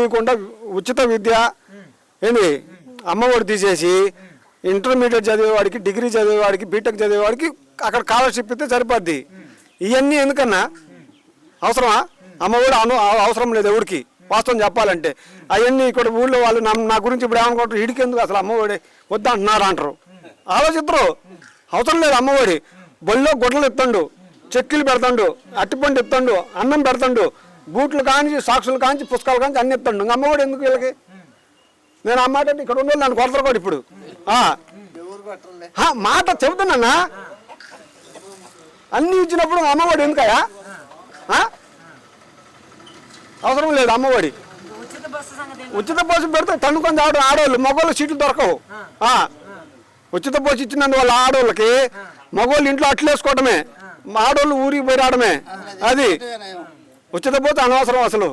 ఇవ్వకుండా ఉచిత విద్య ఏంది అమ్మఒడి తీసేసి ఇంటర్మీడియట్ చదివేవాడికి, డిగ్రీ చదివేవాడికి, బీటెక్ చదివేవాడికి అక్కడ స్కాలర్షిప్ ఇస్తే సరిపోద్ది. ఇవన్నీ ఎందుకన్నా అవసరమా? అమ్మఒడి అవసరం లేదు ఎవరికి, వాస్తవం చెప్పాలంటే. అవన్నీ ఇక్కడ ఊళ్ళో వాళ్ళు నా గురించి ఇప్పుడు ఏమనుకుంటారు, ఇడికెందుకు అసలు అమ్మఒడి వద్దంటున్నారు అంటారు. ఆలోచిద్దరు, అవసరం లేదు అమ్మఒడి. బొల్లో గుడ్డలు ఎత్తండు, చెక్కీలు పెడతాడు, అట్టిపండు ఎత్తండు, అన్నం పెడతాడు, బూట్లు కాంచి, సాక్షులు కాంచి, పుస్తకాలు కాంచి అన్ని ఎత్తండు. ఇంకా అమ్మఒడి ఎందుకు వీళ్ళకి? నేను ఆ మాట ఇక్కడ ఉన్న నన్ను కొడతారు కూడా ఇప్పుడు. మాట చెబుతున్నా, అన్ని ఇచ్చినప్పుడు అమ్మఒడి ఎందుకయా? అవసరం లేదు అమ్మఒడి. ఉచిత బస్సు పెడితే తన్నుకొని రావడం ఆడవాళ్ళు, మగవాళ్ళు సీట్లు దొరకవు. ఉచిత బస్సు ఇచ్చినందువల్ల ఆడవాళ్ళకి, మగవాళ్ళు ఇంట్లో అట్లేసుకోవడమే, ఆడవాళ్ళు ఊరికి పోయి రావడమే. అది ఉచిత బస్సు అనవసరం అసలు.